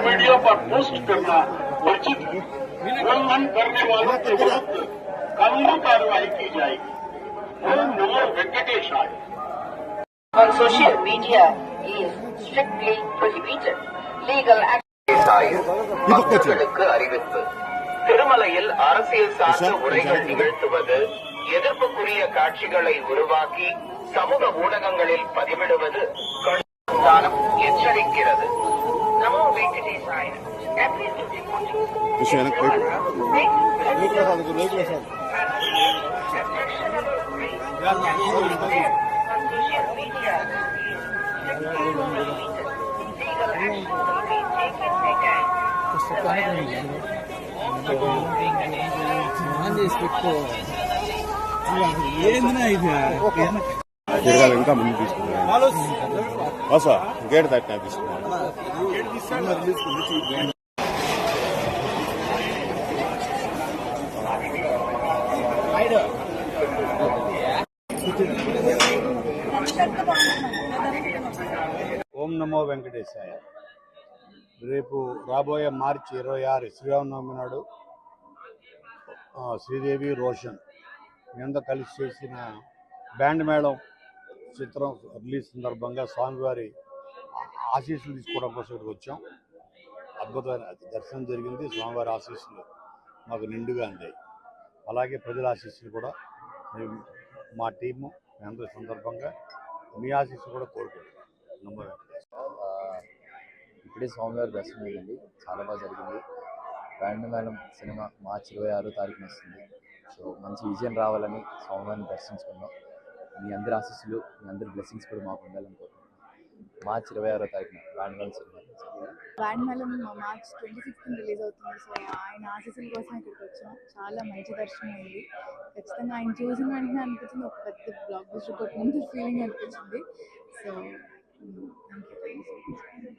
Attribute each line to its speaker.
Speaker 1: Video पर post करना वर्जित है। उल्लंघन करने वालों के विरुद्ध कानूनी कार्रवाई की जाएगी। ओम नमो वेंकटेशाय।
Speaker 2: On social media is strictly prohibited. Legal action. மக்களுக்கு அறிவிப்பு. திருமலையில் அரசியல் சார்ந்த உரைகள் நிகழ்த்துவது, எதிர்ப்புக்குரிய காட்சிகளை உருவாக்கி சமூக ஊடகங்களில் பதிவிடுவது கடுமையான எச்சரிக்கிறது. நமோ வெங்கடேசாய.
Speaker 3: ఇంకా ముందు తీసుకున్నాను గేట్ దాటినా తీసుకున్నాను. ఓం నమో వెంకటేశాయ. రేపు రాబోయే మార్చి 26 శ్రీరామనవమి నాడు శ్రీదేవి రోషన్ మీద కలిసి చేసిన బ్యాండ్ మేళం చిత్రం రిలీజ్ సందర్భంగా స్వామివారి ఆశీస్సులు తీసుకోవడం కోసం ఇక్కడికి వచ్చాం. అద్భుతమైన దర్శనం జరిగింది. స్వామివారి ఆశీస్సులు మాకు నిండుగా అందాయి. అలాగే ప్రజల ఆశీస్సులు కూడా మా టీము అందరి సందర్భంగా మీ ఆశీస్సులు కూడా కోరుకుంటున్నాం.
Speaker 4: ఇప్పుడే స్వామివారి దర్శనం అయిందండి, చాలా బాగా జరిగింది. బ్యాండ్ మేళం సినిమా మార్చి 26వ తారీఖున వస్తుంది. సో మంచి విజయం రావాలని స్వామివారిని దర్శించుకున్నాం. మీ అందరి ఆశీస్సులు, మీ అందరి బ్లెస్సింగ్స్ కూడా మాకు ఉండాలనుకుంటున్నాం. మార్చి 26వ తారీఖున Band Melam cinema.
Speaker 5: Band Melam March 26th release అవుతుంది. సో ఆయన ఆశీస్సుల కోసం ఇక్కడికి వచ్చాం. చాలా మంచి దర్శనం అయింది. ఖచ్చితంగా ఆయన చూసిన వెంటనే అనిపించింది ఒక పెద్ద బ్లాక్ బస్టర్ కొట్టినంత ఫీలింగ్ అనిపించింది. So thank you.